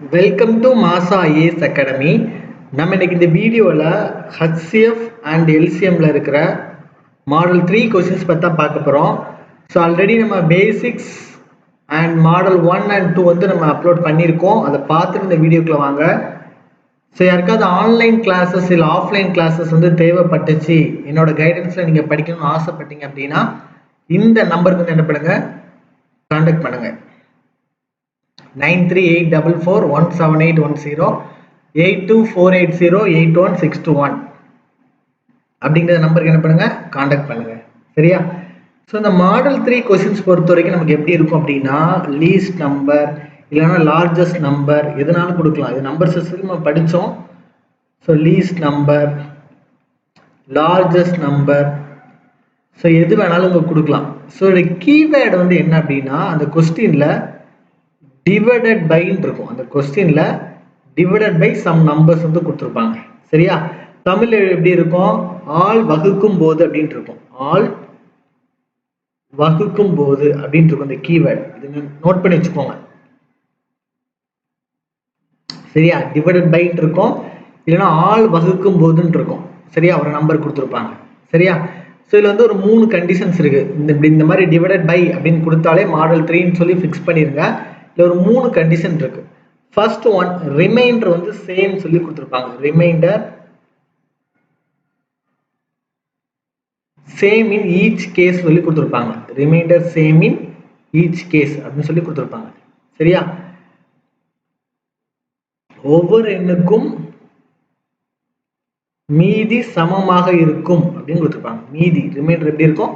Welcome to மாசா IAS academy. நம்ம இன்னைக்கு இந்த வீடியோவில் ஹச்சிஎஃப் அண்ட் எல்சிஎம்ல இருக்கிற மாடல் 3 கொஸ்டின்ஸ் பற்றி தான் பார்க்க போகிறோம். ஸோ ஆல்ரெடி நம்ம பேசிக்ஸ் அண்ட் மாடல் 1 அண்ட் 2 வந்து நம்ம அப்லோட் பண்ணியிருக்கோம். அதை பார்த்துட்டு இந்த வீடியோக்குள்ள வாங்க. ஸோ யாருக்காவது ஆன்லைன் கிளாஸஸ் இல்லை ஆஃப்லைன் கிளாஸஸ் வந்து தேவைப்பட்டுச்சு, என்னோட கைடன்ஸில் நீங்கள் படிக்கணும்னு ஆசைப்பட்டீங்க அப்படின்னா இந்த நம்பருக்கு வந்து என்ன பண்ணுங்க, கான்டாக்ட் பண்ணுங்க. 9384417810 8248081621 அப்படிங்கிற நம்பருக்கு என்ன பண்ணுங்க, கான்டாக்ட் பண்ணுங்க. சரியா? ஸோ இந்த மாடல் 3 கொஸ்டின்ஸ் பொறுத்த வரைக்கும் நமக்கு எப்படி இருக்கும் அப்படின்னா, லீஸ்ட் நம்பர் இல்லைன்னா லார்ஜஸ்ட் நம்பர் எதுனாலும் கொடுக்கலாம். இது நம்பர் சிஸ்டம் நம்ம படித்தோம். So least number, largest number, so எது வேணாலும் இங்கே கொடுக்கலாம். ஸோ இந்த கீவேர்டு வந்து என்ன அப்படின்னா, அந்த கொஸ்டினில் டிவைடட் பைன்னு இருக்கும். அந்த கொஸ்டின்ல டிவைடட் பை சம் நம்பர்ஸ் வந்து கொடுத்துருப்பாங்க. சரியா? தமிழ்ல எப்படி இருக்கும், ஆல் வகுக்கும் போது அப்படின்னு இருக்கும். ஆல் வகுக்கும் போது அப்படின்னு இருக்கும் இந்த கீவேர்டு. இது நோட் பண்ணி வச்சுக்கோங்க. சரியா? டிவைடட் பை இருக்கும், இல்லைன்னா ஆல் வகுக்கும் போதுன்னு இருக்கும். சரியா? ஒரு நம்பர் கொடுத்துருப்பாங்க. சரியா? ஸோ இதில் வந்து ஒரு 3 கண்டிஷன்ஸ் இருக்கு. இந்த மாதிரி டிவைடட் பை அப்படின்னு கொடுத்தாலே மாடல் 3ன்னு சொல்லி ஃபிக்ஸ் பண்ணிருங்க. இல்லை ஒரு 3 கண்டிஷன் இருக்கு. ஃபர்ஸ்ட் ஒன், ரிமைண்டர் வந்து சேம் சொல்லி கொடுத்துருப்பாங்க. Reminder same in each case சொல்லி கொடுத்துருப்பாங்க. Reminder same in each case அப்படின்னு சொல்லி கொடுத்துருப்பாங்க. சரியா? ஒவ்வொரு எண்ணுக்கும் மீதி சமமாக இருக்கும் அப்படின்னு கொடுத்துருப்பாங்க. மீதி ரிமைண்டர் எப்படி இருக்கும்,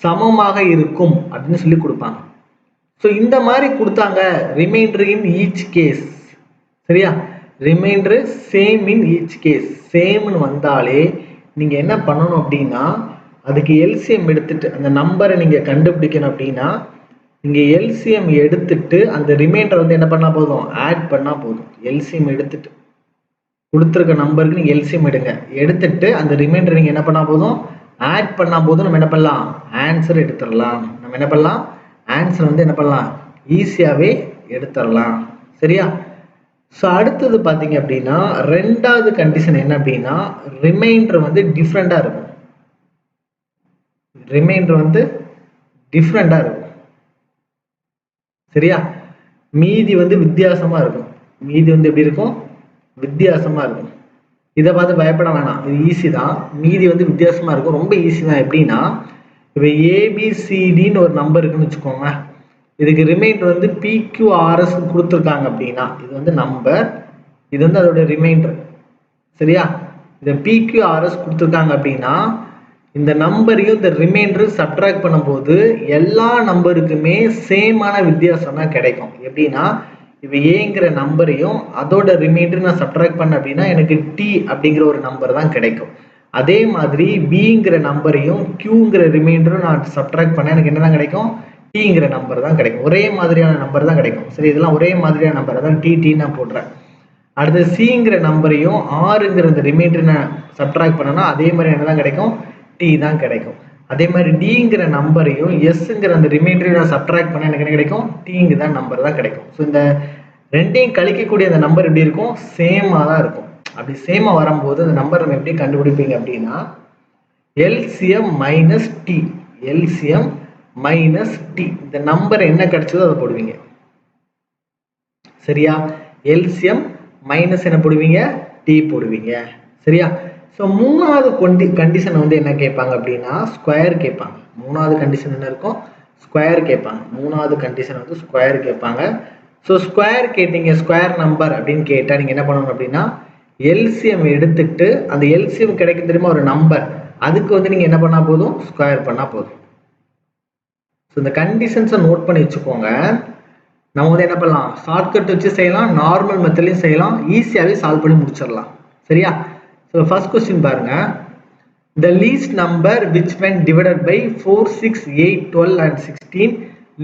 சமமாக இருக்கும் அப்படின்னு சொல்லி கொடுப்பாங்க. ஸோ இந்த மாதிரி கொடுத்தாங்க, ரிமைண்டர் இன் ஈச் கேஸ். சரியா? Reminder same in each case. சேம்னு வந்தாலே நீங்கள் என்ன பண்ணணும் அப்படின்னா, அதுக்கு எல்சிஎம் எடுத்துட்டு அந்த நம்பரை நீங்கள் கண்டுபிடிக்கணும் அப்படின்னா, நீங்கள் எல்சிஎம் எடுத்துட்டு அந்த ரிமைண்டர் வந்து என்ன பண்ணால் போதும், ஆட் பண்ணால் போதும். எல்சிஎம் எடுத்துட்டு கொடுத்துருக்க நம்பருக்கு நீங்கள் எல்சிஎம் எடுத்துட்டு அந்த ரிமைண்டர் நீங்கள் என்ன பண்ணால் போதும், ஆட் பண்ணால் போதும். நம்ம என்ன பண்ணலாம், ஆன்சர் எடுத்துடலாம். நம்ம என்ன பண்ணலாம், ஆன்சர் வந்து என்ன பண்ணலாம், ஈஸியாகவே எடுத்துடலாம். சரியா? ஸோ அடுத்தது பார்த்தீங்க அப்படின்னா, ரெண்டாவது கண்டிஷன் என்ன அப்படின்னா, ரிமைண்டர் வந்து டிஃப்ரெண்டாக இருக்கும். ரிமைண்டர் வந்து டிஃப்ரெண்டாக இருக்கும். சரியா? மீதி வந்து வித்தியாசமாக இருக்கும். மீதி வந்து எப்படி இருக்கும், வித்தியாசமாக இருக்கும். இதை பார்த்து பயப்பட வேணாம், இது ஈஸி தான். மீதி வந்து வித்தியாசமாக இருக்கும், ரொம்ப ஈஸி தான். எப்படின்னா, இப்போ ஏபிசிடின்னு ஒரு நம்பர் இருக்குன்னு வச்சுக்கோங்க. இதுக்கு ரிமைண்டர் வந்து பிக்யூஆர்எஸ் கொடுத்துருக்காங்க அப்படின்னா, இது வந்து நம்பர், இது வந்து அதோட ரிமைண்டர். சரியா? இதை பிக்யூஆர்எஸ் கொடுத்துருக்காங்க அப்படின்னா, இந்த நம்பரையும் இந்த ரிமைண்டரும் சப்ட்ராக்ட் பண்ணும்போது எல்லா நம்பருக்குமே சேமான வித்தியாசம் தான் கிடைக்கும். எப்படின்னா, இப்போ ஏங்கிற நம்பரையும் அதோட ரிமைண்டர் நான் சப்ட்ராக்ட் பண்ண அப்படின்னா எனக்கு டி அப்படிங்கிற ஒரு நம்பர் தான் கிடைக்கும். அதே மாதிரி பிங்கிற நம்பரையும் கியூங்கிற ரிமைண்டரும் நான் சப்ட்ராக்ட் பண்ண எனக்கு என்ன தான் கிடைக்கும், டிங்கிற நம்பர் தான் கிடைக்கும். ஒரே மாதிரியான நம்பர் தான் கிடைக்கும். சரி, இதெல்லாம் ஒரே மாதிரியான நம்பர், அதான் டி நான் போடுறேன். அடுத்து சிங்கிற நம்பரையும் ஆறுங்கிற இந்த ரிமைண்டர் நான் சப்ட்ராக்ட் பண்ணனா அதே மாதிரி என்ன தான் கிடைக்கும், டி தான் கிடைக்கும். அதே மாதிரி டிங்கிற நம்பரையும் எஸ்ங்கிற அந்த ரிமைண்டரையும் நான் சப்ட்ராக்ட் பண்ண எனக்கு என்ன கிடைக்கும், டிங்கு தான் நம்பர் தான் கிடைக்கும். ஸோ இந்த ரெண்டையும் கழிக்கக்கூடிய அந்த நம்பர் எப்படி இருக்கும், சேமாக தான் இருக்கும். அப்படி சேமா வரும்போது அந்த நம்பர் நம்ம எப்படி கண்டுபிடிப்பீங்க அப்படின்னா, LCM minus D. LCM minus D, இந்த நம்பர் என்ன கிடைச்சதோ அதை போடுவீங்க. சரியா? எல்சிஎம் மைனஸ் என்ன போடுவீங்க, டி போடுவீங்க. சரியா? ஸோ மூணாவது கண்டிஷன் வந்து என்ன கேட்பாங்க அப்படின்னா, ஸ்கொயர் கேட்பாங்க. மூணாவது கண்டிஷன் என்ன இருக்கும், ஸ்கொயர் கேட்பாங்க. மூணாவது கண்டிஷன் வந்து ஸ்கொயர் கேட்பாங்க. ஸோ ஸ்கொயர் கேட்டீங்க, ஸ்கொயர் நம்பர் அப்படின்னு கேட்டால் நீங்கள் என்ன பண்ணணும் அப்படின்னா, எல்சிஎம் எடுத்துட்டு அந்த எல்சிஎம் கிடைக்கும் தெரியுமா ஒரு நம்பர், அதுக்கு வந்து நீங்கள் என்ன பண்ணால் போதும், ஸ்கொயர் பண்ணால் போதும். ஸோ இந்த கண்டிஷன்ஸை நோட் பண்ணி வச்சுக்கோங்க. நம்ம வந்து என்ன பண்ணலாம், ஷார்ட்கட் வச்சு செய்யலாம், நார்மல் மெத்தட்லையும் செய்யலாம், ஈஸியாகவே சால்வ் பண்ணி முடிச்சிடலாம். சரியா? ஸோ ஃபர்ஸ்ட் கொஸ்டின் பாருங்க. The least number which when divided by 4, 6, 8, 12 and 16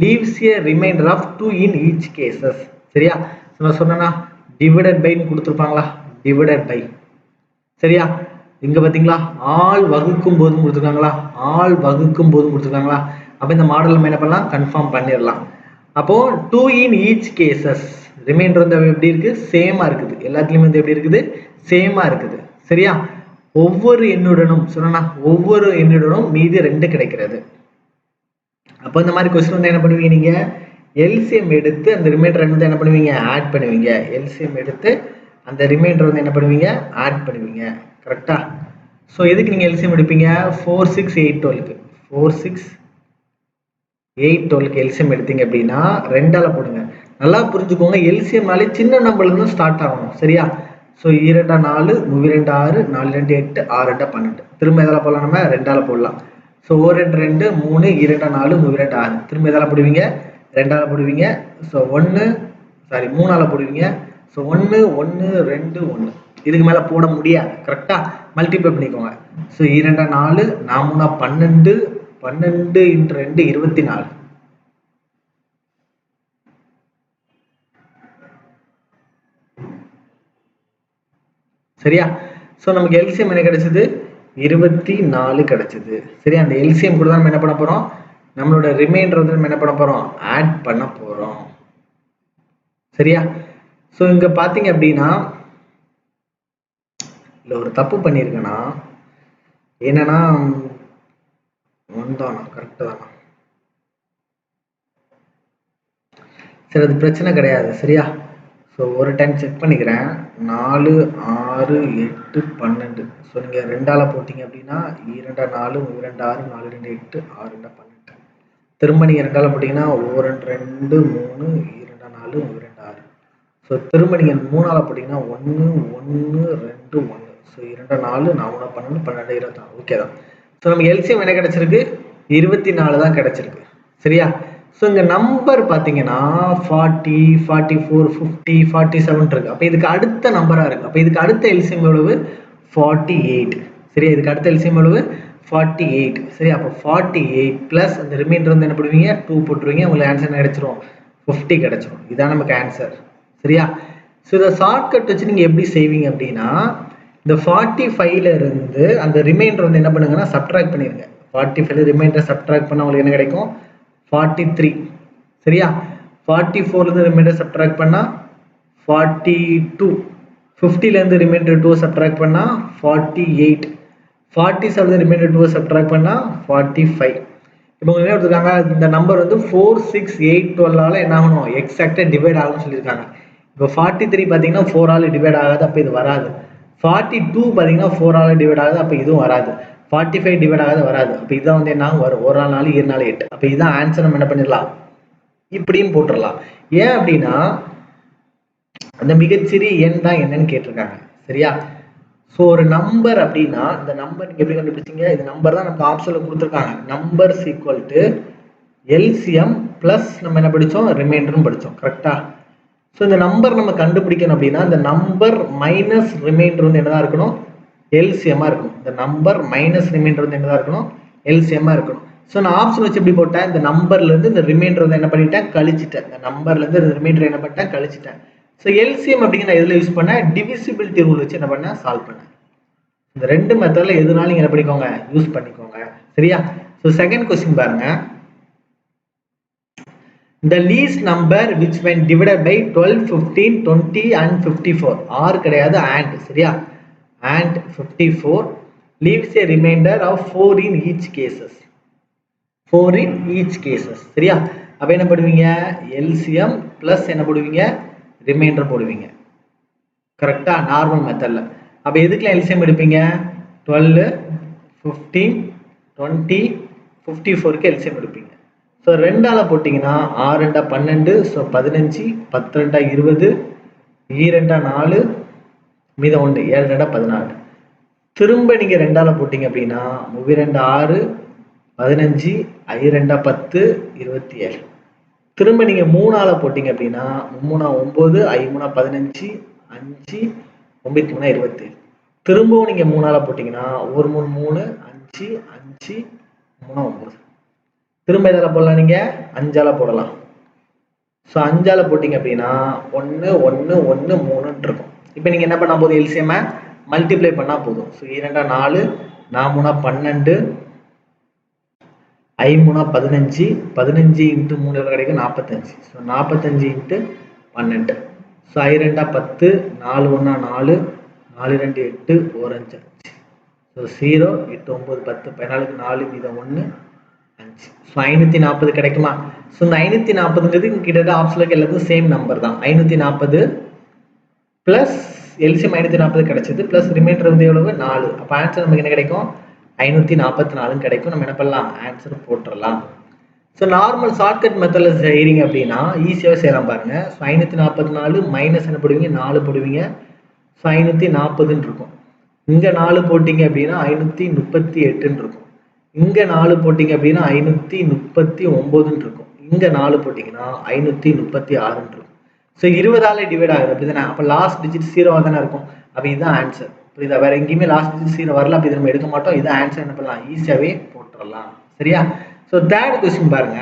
leaves a remainder of 2 in each cases. சரியா? நான் சொன்னேன்னா டிவைடட் பைன்னு கொடுத்துருப்பாங்களா, டிவைடட் பை. சரியா? இங்க பார்த்தீங்களா, ஆல் வகுக்கும் போதும் கொடுத்துருக்காங்களா, ஆல் வகுக்கும் போதும் கொடுத்துருக்காங்களா. அப்போ இந்த மாடல் நம்ம என்ன பண்ணலாம், கன்ஃபார்ம் பண்ணிடலாம். அப்போ 2 in each cases, ரிமைண்டர் வந்து எப்படி இருக்கு, சேமா இருக்குது. எல்லாத்துலயும் வந்து எப்படி இருக்குது, சேமா இருக்குது. சரியா? ஒவ்வொரு எண்ணுடனும் சொன்னா ஒவ்வொரு எண்ணுடனும் மீதி 2 கிடைக்கிறது. அப்போ இந்த மாதிரி கொஸ்டின் வந்து என்ன பண்ணுவீங்க, நீங்க எல்சிஎம் எடுத்து அந்த ரிமைண்டர் வந்து என்ன பண்ணுவீங்க, ஆட் பண்ணுவீங்க. எல்சிஎம் எடுத்து அந்த ரிமைண்டர் வந்து என்ன பண்ணுவீங்க, ஆட் பண்ணுவீங்க. கரெக்டா? ஸோ எதுக்கு நீங்க எல்சிஎம் எடுப்பீங்க, 4 6 8 12க்கு 4 6 8 12க்கு எல்சிஎம் எடுத்தீங்க அப்படின்னா 2ஆல போடுங்க. நல்லா புரிஞ்சுக்கோங்க, எல்சிஎம்னாலே சின்ன நம்பர்ல இருந்து ஸ்டார்ட் ஆகணும். சரியா? ஸோ 2 4 3 2 6 4 2 8 6 2 12. திரும்ப எதால போடலாம், நம்ம 2ஆல போடலாம். ஸோ 1 2 2 3 2 4 3 2 6. திரும்ப எதால போடுவீங்க, 2ஆல போடுவீங்க. ஸோ 3ஆல போடுவீங்க. ஸோ 1 1 2 1. இதுக்கு மேல போட முடியாது. கரெக்டா? மல்டிப்ளை பண்ணிக்கோங்க. ஸோ 2 4 4 12 12 × 2 24. சரியா? ஸோ நமக்கு எல்சிஎம் என்ன கிடைச்சது, 24 கிடைச்சது. சரியா? அந்த எல்சிஎம் கூட தான் நம்ம என்ன பண்ண போறோம், நம்மளோட ரிமைண்டர் வந்து நம்ம என்ன பண்ண போறோம், ஆட் பண்ண போறோம். சரியா? ஸோ இங்க பாத்தீங்க அப்படின்னா இல்ல ஒரு தப்பு பண்ணிருக்கேன்னா, என்னன்னா வந்தானா கரெக்டா தானா, சரி அது பிரச்சனை கிடையாது. சரியா? ஸோ ஒரு டைம் செக் பண்ணிக்கிறேன். 4 6 8 12. ஸோ நீங்கள் 2ஆல போட்டிங்க அப்படின்னா 2 4 3 2 6 4 2 8 6 2 12. திரும்ப நீங்கள் 2ஆல போட்டிங்கன்னா 1 2 3 2 4 3 2 6. ஸோ திரும்ப நீங்கள் 3ஆல போட்டிங்கன்னா 1 1 2 1. ஸோ 2 4 4 12 12 24. ஓகே தான். ஸோ நமக்கு எல்சிஎம் என்ன கிடைச்சிருக்கு, 24 தான் கிடைச்சிருக்கு. சரியா? ஸோ இங்க நம்பர் பார்த்தீங்கன்னா 40 44 50 47 இருக்கு. அப்போ இதுக்கு அடுத்த நம்பரா இருக்கு. அப்போ இதுக்கு அடுத்த எல்சிஎம் எவ்வளவு, 48. சரியா? இதுக்கு அடுத்த எல்சிஎம் எவ்வளவு, 48. சரி, அப்போ 48 பிளஸ் அந்த ரிமைண்டர் வந்து என்ன பண்ணுவீங்க, 2 போட்டுருவீங்க. உங்களுக்கு ஆன்சர் என்ன கிடைச்சிரும், 50 கிடைச்சிரும். இதான் நமக்கு ஆன்சர். சரியா? ஸோ இதை ஷார்ட்கட் வச்சு நீங்க எப்படி செய்வீங்க அப்படின்னா, இந்த 45ல இருந்து அந்த ரிமைண்டர் வந்து என்ன பண்ணுங்கன்னா சப்ட்ராக்ட் பண்ணிருங்க. 45ல ரிமைண்டர் சப்ட்ராக்ட் பண்ணா உங்களுக்கு என்ன கிடைக்கும், 43. சரியா? 44ல இருந்து ரிமைண்டர் சப்ட்ராக்ட் பண்ணா 42. 50ல இருந்து ரிமைண்டர் 2 சப்ட்ராக்ட் பண்ணா 48. 47ல இருந்து ரிமைண்டர் 2 சப்ட்ராக்ட் பண்ணா 45. இப்போ உங்களுக்கு என்ன கொடுத்துருக்காங்க, இந்த நம்பர் வந்து 4 6 8 12ஆல என்ன ஆகணும், எக்ஸாக்டா டிவைட் ஆகும்னு சொல்லியிருக்காங்க. இப்போ 43 பார்த்தீங்கன்னா 4ஆல டிவைட் ஆகாது, அப்போ இது வராது. 42 பார்த்தீங்கன்னா 4ஆல டிவைட் ஆகுது, அப்போ இதுவும் வராது. 45 டிவைட் ஆகாது, வராது. அப்போ இதான் வந்து என்ன வரும், 1 4 2 4 8. அப்போ இதான் ஆன்சர். நம்ம என்ன பண்ணிடலாம், இப்படியும் போட்டுடலாம். ஏன் அப்படின்னா அந்த மிகச்சிறிய எண் தான் என்னன்னு கேட்டிருக்காங்க. சரியா? ஸோ ஒரு நம்பர் அப்படின்னா இந்த நம்பர் நீங்க எப்படி கண்டுபிடிச்சீங்க, இந்த நம்பர் தான் நமக்கு ஆப்ஷன்ல கொடுத்துருக்காங்க. Numbers equal to LCM plus நம்ம என்ன படிச்சோம், ரிமைண்டர்னு படிச்சோம். கரெக்டா? ஸோ இந்த நம்பர் நம்ம கண்டுபிடிக்கணும் அப்படின்னா இந்த நம்பர் மைனஸ் ரிமைண்டர் வந்து என்னதான் இருக்கணும், எல்சிஎம்மா இருக்கணும். இந்த நம்பர் மைனஸ் ரிமைண்டர் வந்து என்னதான் இருக்கணும், எல்சிஎம்மா இருக்கணும். ஸோ நான் ஆப்ஷன் வச்சு எப்படி போட்டேன், இந்த நம்பர்ல இருந்து இந்த ரிமைண்டர் வந்து என்ன பண்ணிட்டேன், கழிச்சிட்டேன். இந்த நம்பர்ல இருந்து இந்த ரிமைண்டர் என்ன பண்ணிட்டேன், கழிச்சிட்டேன். ஸோ எல்சிஎம் அப்படிங்கிற எதுல யூஸ் பண்ணேன், டிவிசிபிலிட்டி ரூல் வச்சு என்ன பண்ணேன், சால்வ் பண்ணேன். இந்த ரெண்டு மெத்தட்ல எதுனாலும் நீங்க என்ன பண்ணிக்கோங்க, யூஸ் பண்ணிக்கோங்க. சரியா? ஸோ செகண்ட் கொஸ்டின் பாருங்க. The least number which when divided by 12, 15, 20 and 54. R கிடையாது, and. சரியா? And 54 leaves a remainder of 4 in each cases. 4 in each cases. சரியா? அப்ப என்ன பண்ணுவீங்க, LCM plus என்ன போடுவீங்க, ரிமைண்டர் போடுவீங்க. கரெக்டா? நார்மல் மெத்தட்ல. அப்ப எதுக்குலாம் LCM எடுப்பீங்க, 12, 15, 20, 54க்கு LCM எடுப்பீங்க. ஸோ 2ஆல போட்டிங்கன்னா 6 2 12. ஸோ 15, 10 2 20, 2 4, மீதம் 1 7 2 14. திரும்ப நீங்க 2ஆல போட்டிங்க அப்படின்னா 3 2 6, 15, 5 2 10, 27. திரும்ப நீங்க 3ஆல போட்டிங்க அப்படின்னா 3 9, 5 15, 5 9 3 27. திரும்பவும் நீங்க 3ஆல போட்டிங்கன்னா 1 3 3, 5 5 3 9. திரும்ப எதால போடலாம், நீங்க 5ஆல போடலாம். ஸோ 5ஆல போட்டிங்க அப்படின்னா 1 1 1 3 இருக்கும். இப்போ நீங்க என்ன பண்ணா போதும், எல்சிஎம் மல்டிப்ளை பண்ணா போதும். ஸோ 2 4, 4 12, 5 15, 15 × 3 கிடைக்கும் 45. ஸோ 45 × 12. ஸோ ஐ ரெண்டா 10, 4 ஒன்றா 4, 4 2 8, 1 5 5. ஸோ 0, 8 9 10, 14க்கு 4 மீதம் 1 5. ஸோ 540 கிடைக்குமா? ஸோ இந்த 540ங்கிறது கிட்டத்தட்ட ஆப்ஷனுக்கு எல்லாத்துக்கும் சேம் நம்பர் தான். 540 ப்ளஸ் எல்சிஎம் 540 கிடைச்சது ப்ளஸ் ரிமைண்டர் வந்து எவ்வளவு 4. அப்போ ஆன்சர் நமக்கு என்ன கிடைக்கும்? 544 கிடைக்கும். நம்ம என்ன பண்ணலாம்? ஆன்சர் போட்டுடலாம். ஸோ நார்மல் ஷார்ட்கட் மெத்தடில் செய்கிறீங்க அப்படின்னா ஈஸியாக செய்யலாம் பாருங்க. ஸோ 544 மைனஸ் என்ன போடுவீங்க? 4 போடுவீங்க. ஸோ 540 இருக்கும். இங்கே 4 போட்டிங்க அப்படின்னா 538 இருக்கும். இங்கே 4 போட்டிங்க அப்படின்னா 539 இருக்கும். இங்கே 4 போட்டிங்கன்னா 536 இருக்கும். ஸோ 20ஆல் டிவைட் ஆகுது அப்படி தானே? அப்போ லாஸ்ட் டிஜிட் 0 தானே இருக்கும். அப்போ இதுதான் ஆன்சர். புரியுதா? வேற எங்கேயுமே லாஸ்ட் டிஜிட் 0 வரல. அப்படி நம்ம எடுக்க மாட்டோம். இதான் ஆன்சர். என்ன பண்ணலாம்? ஈஸியாகவே போட்டுடலாம். சரியா? ஸோ தேர்ட் கொஸ்டின் பாருங்க.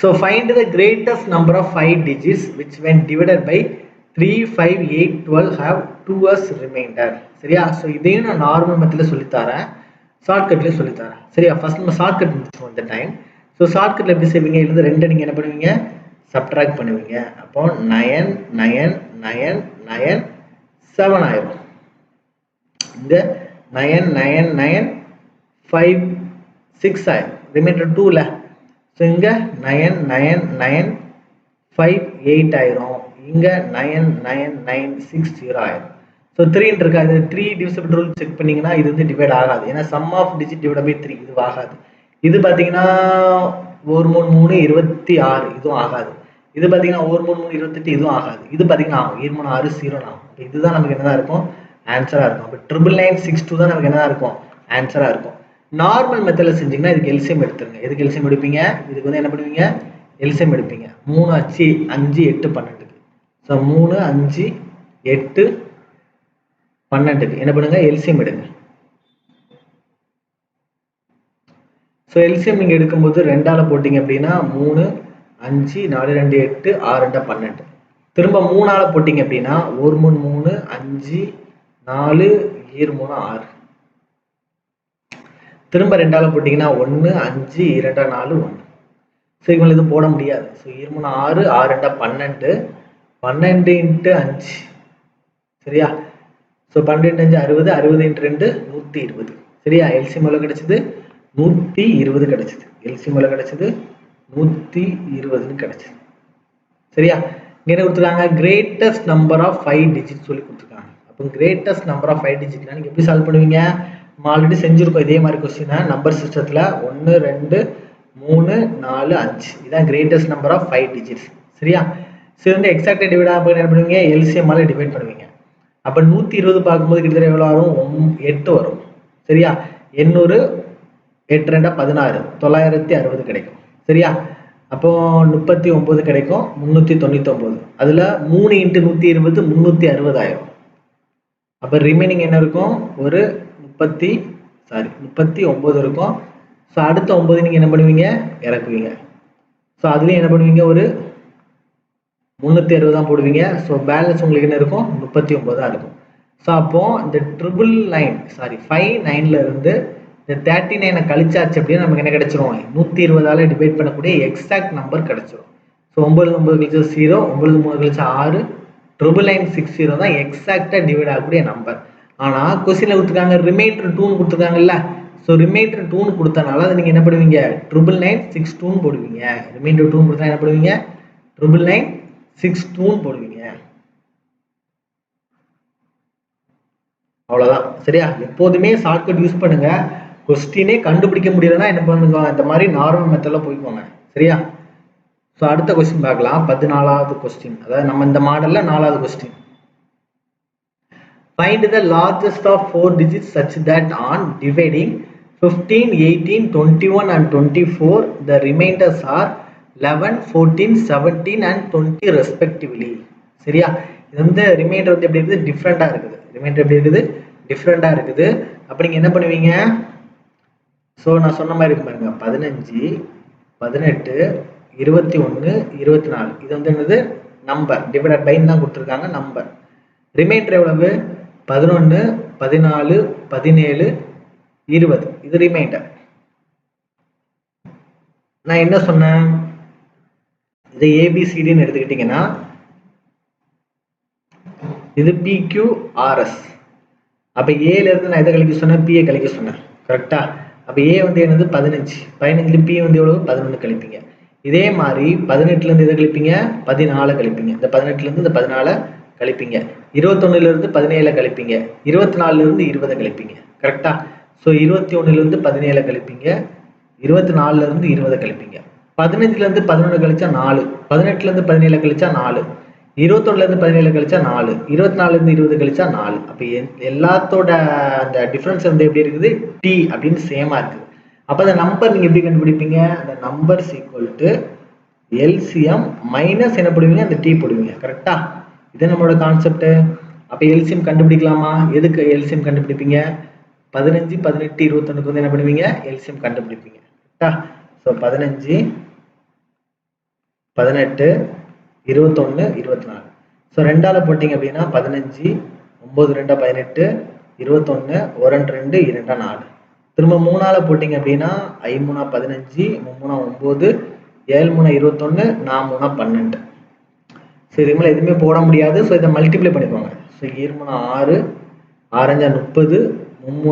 So find the greatest number of 5 digits which when divided by 3, 5, 8, 12 have 2 as remainder. சரியா? ஸோ இதையும் நான் நார்மல் மெத்தடில் சொல்லித்தரேன், ஷார்ட்கட்லேயும் சொல்லித்தரேன். சரியா? ஃபர்ஸ்ட் நம்ம ஷார்ட்கட் முடிச்சோம் இந்த டைம். ஸோ ஷார்ட்கட்டில் எப்படி செய்வீங்க? இதுல 2 நீங்கள் என்ன பண்ணுவீங்க? சப்ட்ராக்ட் பண்ணுவீங்க. அப்போ 9 9 9 9 7 ஆயிரும். இந்த 9 9 9 5 6 ஆயிரும். ரிமைண்டர் 2ல. ஸோ இங்கே 9 9 9 5 8 ஆயிரும். இங்கே 9 9 9 6 0 ஆயிரும். ஸோ 3 இருக்காது. 3 டிவிசிபிள் ரூல் செக் பண்ணீங்கன்னா இது வந்து டிவைட் ஆகாது. ஏன்னா sum of digit divide by 3 இது ஆகாது. இது பார்த்தீங்கன்னா 1 3 3 26 இதுவும் ஆகாது. இது பார்த்தீங்கன்னா 1 3 3 28 இதுவும் ஆகாது. இது பார்த்தீங்கன்னா ஆகும். 7 3 6 0 ஆகும். இப்போ இதுதான் நமக்கு என்னதான் இருக்கும்? ஆன்சராக இருக்கும். அப்போ 99962 தான் நமக்கு என்னதான் இருக்கும்? ஆன்சராக இருக்கும். நார்மல் மெத்தடில் செஞ்சீங்கன்னா இதுக்கு எல்சிஎம் எடுத்துருங்க. எதுக்கு எல்சிஎம் எடுப்பீங்க? இதுக்கு வந்து என்ன பண்ணுவீங்க? எல்சிஎம் எடுப்பீங்க. 3 5 5 8 12க்கு. ஸோ 3 5 8 12க்கு என்ன பண்ணுங்க? எல்சிஎம் எடுங்க. ஸோ எல்சிஎம் நீங்கள் எடுக்கும்போது 2ஆல் போட்டிங்க அப்படின்னா 3 5 4 2 8 6 2 12. திரும்ப 3ஆல் போட்டிங்க அப்படின்னா 1 3 3 5 4 7 3 6. திரும்ப 2ஆல் போட்டிங்கன்னா 1 5 2 4 1. ஸோ இவங்க இது போட முடியாது. ஸோ 7 3 6 6 2 12 12 × 5. சரியா? ஸோ 12 × 5 60 60 × 2 120. சரியா? எல்சிஎம் எவ்வளோ கிடைச்சது? 120 கிடைச்சது. எல்சிஎம் எவ்வளோ கிடைச்சது? 120 கிடைச்சது. சரியா? இங்கே என்ன கொடுத்துருக்காங்க? கிரேட்டஸ்ட் நம்பர் ஆஃப் 5 டிஜிட் சொல்லி கொடுத்துருக்காங்க. அப்போ கிரேட்டஸ்ட் நம்பர் ஆஃப் 5 டிஜிட்னா நீங்கள் எப்படி சால்வ் பண்ணுவீங்க? நம்ம ஆல்ரெடி செஞ்சுருக்கோம் இதே மாதிரி கொஸ்டினை நம்பர் சிஸ்டத்தில். 1 2 3 4 5 இதான் கிரேட்டஸ்ட் நம்பர் ஆஃப் 5 டிஜிட்ஸ். சரியா? ஸோ வந்து எக்ஸாக்டாக டிவைட் ஆகும் என்ன பண்ணுவீங்க? எல்சிஎம்மால் டிவைட் பண்ணுவீங்க. அப்போ 120 பார்க்கும்போது கிட்டத்தட்ட எவ்வளோ வரும்? 8 வரும். சரியா? 800 8 2 16 960 கிடைக்கும். சரியா? அப்போ 39 கிடைக்கும். 399. அதில் 3 × 120 360 ஆயிரும். அப்போ ரிமைனிங் என்ன இருக்கும்? ஒரு 39 இருக்கும். ஸோ அடுத்த 9 நீங்கள் என்ன பண்ணுவீங்க? இறக்குவீங்க. ஸோ அதுலேயும் என்ன பண்ணுவீங்க? ஒரு 360 தான் போடுவீங்க. ஸோ பேலன்ஸ் உங்களுக்கு என்ன இருக்கும்? 39 தான் இருக்கும். ஸோ அப்போ இந்த 59 இருந்து இந்த 39 கழிச்சாச்சு அப்படின்னா நமக்கு என்ன கிடைச்சிரும்? 120ஆல் டிவைட் பண்ணக்கூடிய எக்ஸாக்ட் நம்பர் கிடைச்சிரும். ஸோ 9 9 கழிச்சா 0, 9 3 கழிச்சா 6, 99960 தான் எக்ஸாக்டாக டிவைட் ஆகக்கூடிய நம்பர். ஆனால் கொஸ்டினில் கொடுத்துருக்காங்க ரிமைண்டர் 2ன்னு கொடுத்துருக்காங்கல்ல. ஸோ ரிமைண்டர் 2ன்னு கொடுத்தனால அதை நீங்கள் என்ன பண்ணுவீங்க? 99962 போடுவீங்க. ரிமைண்டர் 2 கொடுத்தா என்ன பண்ணுவீங்க? 99962 போடுவீங்க. அவ்வளோதான். சரியா? எப்போதுமே ஷார்ட்கட் யூஸ் பண்ணுங்க. கொஸ்டினே கண்டுபிடிக்க முடியலன்னா என்ன பண்ணுங்க? இந்த மாதிரி நார்மல் மெத்தடில் போய்க்கோங்க. சரியா? ஸோ அடுத்த கொஸ்டின் பார்க்கலாம். 14வது கொஸ்டின். அதாவது நம்ம இந்த மாடலில் 4வது question. Find the largest of 4 digits such that on dividing 15, 18, 21 and 24 the remainders are 11, 14, 17 and 20 respectively. சரியா? இது வந்து ரிமைண்டர் வந்து எப்படி இருக்குது? டிஃப்ரெண்டாக இருக்குது. ரிமைண்டர் எப்படி இருக்குது? டிஃப்ரெண்டாக இருக்குது. அப்போ நீங்கள் என்ன பண்ணுவீங்க? ஸோ நான் சொன்ன மாதிரி இருக்கு பாருங்க. 15, 18, 21, 24 இது வந்து என்னது? நம்பர். டிவைடட் பை தான் கொடுத்துருக்காங்க நம்பர். ரிமைண்டர் எவ்வளவு? 11, 14, 17, 20 இது ரிமைண்டர். நான் என்ன சொன்னேன்? இதை ஏபிசிடின்னு எடுத்துக்கிட்டீங்கன்னா இது PQRS. அப்போ ஏல இருந்து நான் எதை கழிக்க சொன்னேன், பிஏ கழிக்க சொன்னேன். கரெக்டா? அப்போ ஏ வந்து என்னது 15, 15ல பி வந்து எவ்வளவு 11 கழிப்பீங்க. இதே மாதிரி 18ல இருந்து எதை கழிப்பீங்க, 14 கழிப்பீங்க. இந்த 18ல இருந்து இந்த 14 கழிப்பீங்க. 21ல இருந்து 17 கழிப்பீங்க. 24ல இருந்து 20 கழிப்பீங்க. கரெக்டா? ஸோ 21ல இருந்து 17 கழிப்பீங்க. 24ல இருந்து 20 கழிப்பீங்க. 15ல இருந்து 11 கழிச்சா 4, 18ல இருந்து 17 கழிச்சா 4, 21ல இருந்து 17 கழிச்சா 4, 24ல இருந்து 20 கழிச்சா 4. அப்போ எல்லாத்தோட அந்த டிஃபரன்ஸ் வந்து எப்படி இருக்குது, டி அப்படின்னு சேமா இருக்குது. அப்போ அந்த நம்பர் நீங்க எப்படி கண்டுபிடிப்பீங்க, அந்த number equal to LCM minus என்ன போடுவீங்க, அந்த டி போடுவீங்க. கரெக்டா? இது நம்மளோட கான்செப்ட். அப்போ எல்சிஎம் கண்டுபிடிக்கலாமா? எதுக்கு எல்சிஎம் கண்டுபிடிப்பீங்க, 15, 18, 21க்கு வந்து என்ன பண்ணுவீங்க, எல்சிஎம் கண்டுபிடிப்பீங்க. கரெக்டா? ஸோ 15, 18, 21, 24. ஸோ ரெண்டால போட்டிங்க அப்படின்னா 15, 9 2 18, 21, 1 2 2 4. திரும்ப மூணால போட்டிங்க அப்படின்னா 5 3 15, 3 9, 7 3 21, 4 3 12. ஸோ இதுக்கு மேலே எதுவுமே போட முடியாது. ஸோ இதை மல்டிப்ளை பண்ணிக்கோங்க. ஸோ 7 3 6, 6 5 30, 3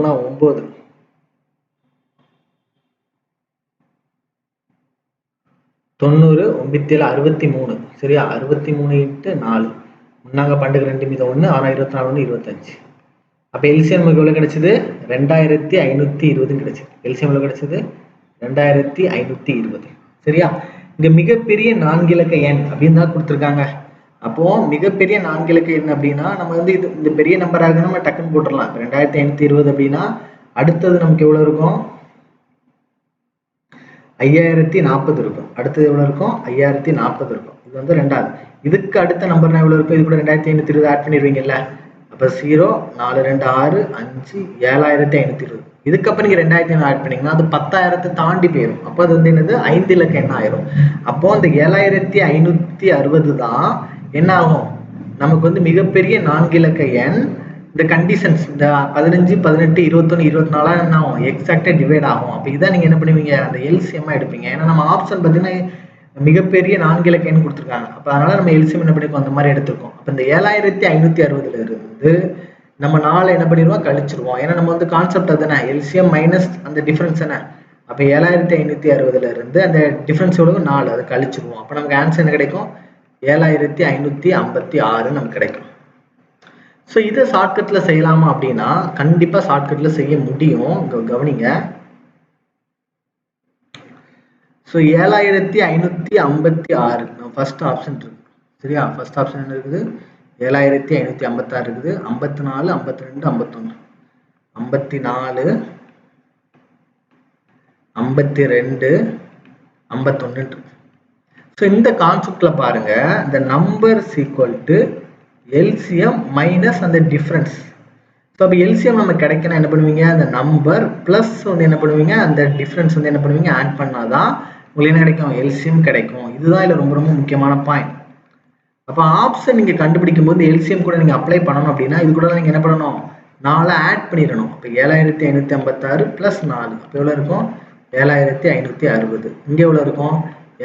9, 90, 97 63. சரியா? 63 × 4, முன்னாங்க 12 2 மீதம் 1, 6 24 1 25. அப்போ எல்சிஎம் நமக்கு எவ்வளோ கிடைச்சது, 2520 கிடைச்சது. எல்சிஎம் எவ்வளோ கிடைச்சது, 2520. சரியா? இங்க மிகப்பெரிய 4 இலக்க எண் அப்படின்னு தான் கொடுத்துருக்காங்க. அப்போ மிகப்பெரிய 4 இலக்க எண் அப்படின்னா நம்ம வந்து இந்த பெரிய நம்பராக நம்ம டக்குன்னு போட்டுடலாம். 2520 அப்படின்னா அடுத்தது நமக்கு எவ்வளோ இருக்கும், 5040 இருக்கும். அடுத்தது எவ்வளோ இருக்கும், 5040 இருக்கும். இது வந்து ரெண்டாவது. இதுக்கு அடுத்த நம்பர்னா எவ்வளோ இருக்கும், இது கூட 2520 ஆட் பண்ணிடுவீங்கல்ல. அப்போ 0 4 2 6 5 7520. இதுக்கப்புறம் நீங்கள் 2500 ஆட் பண்ணீங்கன்னா அது 10,000 தாண்டி போயிடும். அப்போ அது வந்து என்னது, 5 இலக்க எண்ணம் ஆயிரும். அப்போ அந்த 7560 தான் என்ன ஆகும், நமக்கு வந்து மிகப்பெரிய 4 இலக்க எண். இந்த கண்டிஷன்ஸ் இந்த 15, 18, 21, 24 என்ன ஆகும், எக்ஸாக்டா டிவைட் ஆகும். அப்போ இதான் நீங்க என்ன பண்ணுவீங்க, அந்த எல்சிஎம்மா எடுப்பீங்க. ஏன்னா நம்ம ஆப்ஷன் பார்த்தீங்கன்னா மிகப்பெரிய 4 இலக்க எண் கொடுத்துருக்காங்க. அப்போ அதனால நம்ம எல்சிஎம் என்ன பண்ணிருக்கோம், அந்த மாதிரி எடுத்திருக்கோம். அப்போ இந்த 7560ல இருந்து நம்ம 4 என்ன பண்ணிடுவோம், கழிச்சிருவோம். ஏன்னா நம்ம வந்து கான்செப்ட் அதுதானே, எல்சிஎம் மைனஸ் அந்த டிஃபரன்ஸ் என்ன. அப்போ 7560ல இருந்து அந்த டிஃபரன்ஸ் எவ்வளவு 4, அதை கழிச்சிருவோம். அப்போ நமக்கு ஆன்சர் என்ன கிடைக்கும், 7556 நமக்கு கிடைக்கும். ஸோ இதை ஷார்ட்கட்டில் செய்யலாமா அப்படின்னா கண்டிப்பாக ஷார்ட்கட்டில் செய்ய முடியும். கவனிங்க. ஸோ 7556 ஃபர்ஸ்ட் ஆப்ஷன் இருக்கு. சரியா? ஃபர்ஸ்ட் ஆப்ஷன் என்ன இருக்குது, 7556 இருக்குது. 54, 52, 51, 54, 52, 51 இருக்கு. ஸோ இந்த கான்செப்ட்ல பாருங்க, இந்த number equal to LCM minus அந்த டிஃபரன்ஸ். ஸோ அப்போ எல்சிஎம் நம்ம கிடைக்கணும் என்ன பண்ணுவீங்க, அந்த நம்பர் பிளஸ் வந்து என்ன பண்ணுவீங்க, அந்த டிஃபரன்ஸ் வந்து என்ன பண்ணுவீங்க, ஆட் பண்ணாதான் உங்களுக்கு என்ன கிடைக்கும், எல்சிஎம் கிடைக்கும். இதுதான் இதில் ரொம்ப ரொம்ப முக்கியமான பாயிண்ட். அப்போ ஆப்ஷன் நீங்கள் கண்டுபிடிக்கும் போது எல்சிஎம் கூட நீங்கள் அப்ளை பண்ணணும் அப்படின்னா இது கூட நீங்கள் என்ன பண்ணணும், 4 ஆட் பண்ணிடணும். அப்போ 7556 + 4 அப்போ எவ்வளோ இருக்கும், 7560. இங்கே எவ்வளோ இருக்கும்,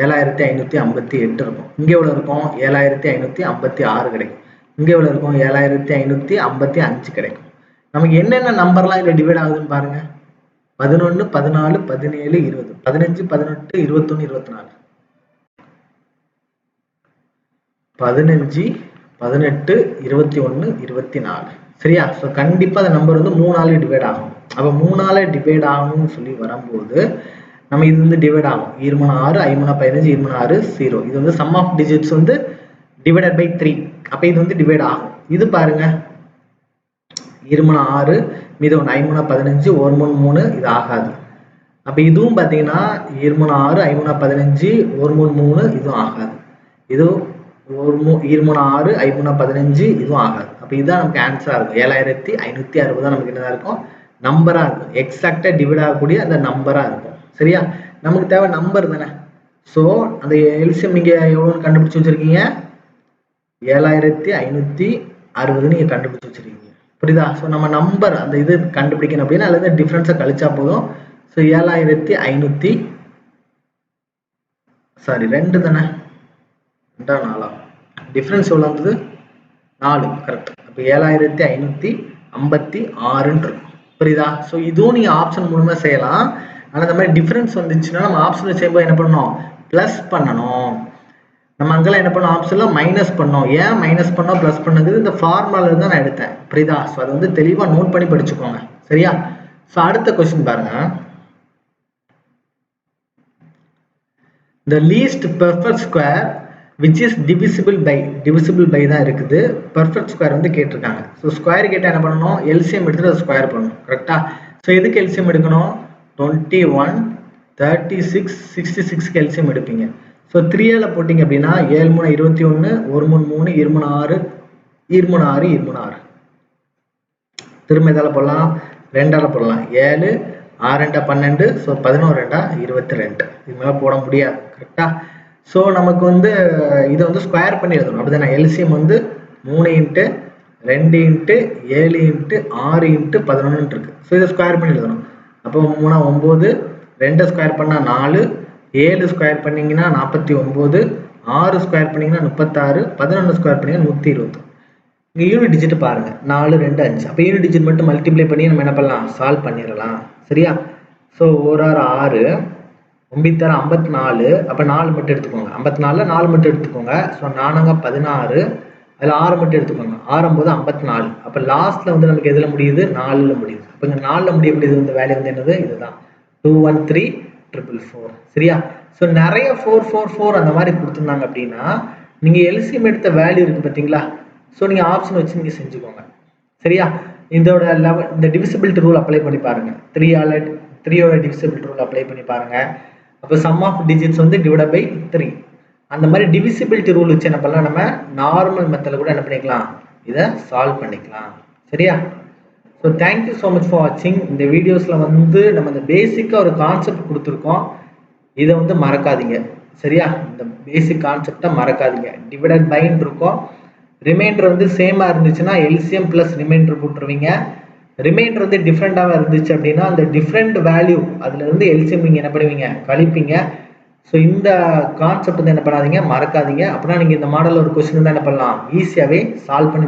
7558 இருக்கும். இங்கே எவ்வளோ இருக்கும், 7556 கிடைக்கும். இங்கே எவ்வளோ இருக்கும், 7555 கிடைக்கும். நமக்கு என்னென்ன நம்பர்லாம் இதில் டிவைட் ஆகுதுன்னு பாருங்க. 11, 14, 17, 20, 15, 18, 21, 24, 15, 18, 21, 24. சரியா? ஸோ கண்டிப்பாக அந்த நம்பர் வந்து 3ஆல டிவைட் ஆகும். அப்போ 3ஆல டிவைட் ஆகும்னு சொல்லி வரும்போது நம்ம இது வந்து டிவைட் ஆகும். 6, 6, 15, 6, 0. இது வந்து சம் ஆஃப் டிஜிட்ஸ் வந்து டிவைடட் பை 3. அப்போ இது வந்து டிவைட் ஆகும். இது பாருங்க, 6, மீது 1, 5, 15, 1, 3, இது ஆகாது. அப்போ இதுவும் பார்த்தீங்கன்னா 6, 6, 5, 15, 1, 3, இதுவும் ஆகாது. இது 6, 5, 15, இதுவும் ஆகாது. அப்போ இதுதான் நமக்கு ஆன்சராக இருக்கும். 7560 தான் நமக்கு என்னதான் இருக்கும், நம்பராக இருக்கும். எக்ஸாக்டாக டிவைட் ஆகக்கூடிய அந்த நம்பராக இருக்கும். சரியா? நமக்கு தேவை நம்பர் தானே. ஸோ அந்த எல்சிஎம் நீங்கள் எவ்வளோன்னு கண்டுபிடிச்சி வச்சுருக்கீங்க, 7560 நீங்கள் கண்டுபிடிச்சி வச்சுருக்கீங்க. புரியுதா? ஸோ நம்ம நம்பர் அந்த இது கண்டுபிடிக்கணும் அப்படின்னா அல்லது டிஃப்ரென்ஸை கழிச்சா போதும். ஸோ 7500 2 தானே, 2 4 டிஃப்ரென்ஸ் எவ்வளோ வந்தது, 4. கரெக்ட். இப்போ 7556 இருக்கும். புரியுதா? ஸோ இதுவும் நீங்கள் ஆப்ஷன் மூலமாக செய்யலாம். ஆனால் இந்த மாதிரி டிஃப்ரென்ஸ் வந்துச்சுன்னா நம்ம ஆப்ஷனில் செய்யும்போது என்ன பண்ணணும், ப்ளஸ் பண்ணணும். நம்ம அங்கெல்லாம் என்ன பண்ணோம், ஆப்ஷனில் மைனஸ் பண்ணோம். ஏன் மைனஸ் பண்ணோம் ப்ளஸ் பண்ணது இந்த ஃபார்முலால தான் நான் எடுத்தேன். புரியுதா? ஸோ அதை வந்து தெளிவாக நோட் பண்ணி படிச்சுக்கோங்க. சரியா? ஸோ அடுத்த கொஸ்டின் பாருங்க. The least perfect square which is divisible by தான் இருக்குது. perfect square வந்து கேட்டிருக்காங்க. ஸோ ஸ்கொயர் கேட்டால் என்ன பண்ணணும், எல்சிஎம் எடுத்துட்டு அதை ஸ்கொயர் பண்ணணும். கரெக்டா? ஸோ எதுக்கு எல்சிஎம் எடுக்கணும், 21, 36, 66க்கு எல்சிஎம் எடுப்பீங்க. ஸோ 3ஆல போட்டிங்க அப்படின்னா 7 3 21, 1 3 3, 2 6, 2 6, 2 6. திரும்ப இதால போடலாம், 2ஆல போடலாம், 7 6 12, ஸோ 11 22. இது மேலே போட முடியாது. கரெக்டா? ஸோ நமக்கு வந்து இதை வந்து ஸ்கொயர் பண்ணி எழுதணும். அப்படிதானே? எல்சிஎம் வந்து 3 × 2 × 7 × 6 × 11 இருக்கு. ஸோ இதை ஸ்கொயர் பண்ணி எழுதணும். அப்போ 3 9, 2 ஸ்கொயர் பண்ணால் 4, 7 ஸ்கொயர் பண்ணிங்கன்னா 49, 6 ஸ்கொயர் பண்ணிங்கன்னா 36, 11 ஸ்கொயர் பண்ணிங்கன்னா 120. இங்கே யூனிட் டிஜிட் பாருங்க, 4 2 5. அப்போ யூனிட் டிஜிட் மட்டும் மல்டிப்ளை பண்ணி நம்ம என்ன பண்ணலாம், சால்வ் பண்ணிடலாம். சரியா? ஸோ 1 6 9 54. அப்போ 4 மட்டும் எடுத்துக்கோங்க. 54ல் 4 மட்டும் எடுத்துக்கோங்க. ஸோ 4 16, அதில் 6 மட்டும் எடுத்துக்கோங்க. 6 9 54. அப்போ லாஸ்ட்டில் வந்து நமக்கு எதில் முடியுது, 4ல் முடியுது. அப்போ இங்கே 4ல் முடியக்கூடியது வந்து வேல்யூ வந்து என்னது, இதுதான் 213,444. சரியா? ஸோ நிறைய 444 அந்த மாதிரி கொடுத்துருந்தாங்க அப்படின்னா நீங்கள் எல்சிஎம் எடுத்த வேல்யூ இருக்குது பார்த்தீங்களா? ஸோ நீங்கள் ஆப்ஷன் வச்சு நீங்கள் செஞ்சுக்கோங்க. சரியா? இதோட இந்த டிவிசிபிலிட்டி ரூல் அப்ளை பண்ணி பாருங்க. 3யோட டிவிசிபிலிட்டி ரூல் அப்ளை பண்ணி பாருங்க. அப்போ சம் ஆஃப் டிஜிட்ஸ் வந்து டிவைட் பை 3. அந்த மாதிரி டிவிசிபிலிட்டி ரூல் வச்சு என்ன பண்ணலாம், நம்ம நார்மல் மெத்தடில் கூட என்ன பண்ணிக்கலாம், இதை சால்வ் பண்ணிக்கலாம். சரியா? So thank you so much for வாட்சிங். இந்த வீடியோஸில் வந்து நம்ம இந்த பேசிக்காக ஒரு கான்செப்ட் கொடுத்துருக்கோம். இதை வந்து மறக்காதீங்க. சரியா? இந்த பேசிக் கான்செப்டை மறக்காதீங்க. டிவைடட் பைன்னு இருக்கும். ரிமைண்டர் வந்து சேமாக இருந்துச்சுன்னா எல்சிஎம் ப்ளஸ் ரிமைண்டர் போட்டுருவீங்க. ரிமைண்டர் வந்து டிஃப்ரெண்டாக இருந்துச்சு அப்படின்னா அந்த டிஃப்ரெண்ட் வேல்யூ அதில் இருந்து எல்சிஎம் நீங்கள் என்ன பண்ணுவீங்க, கழிப்பீங்க. ஸோ இந்த கான்செப்ட் வந்து என்ன பண்ணாதீங்க, மறக்காதீங்க. அப்படின்னா நீங்கள் இந்த மாடலில் ஒரு கொஸ்டின் தான் என்ன பண்ணலாம், ஈஸியாகவே சால்வ் பண்ணி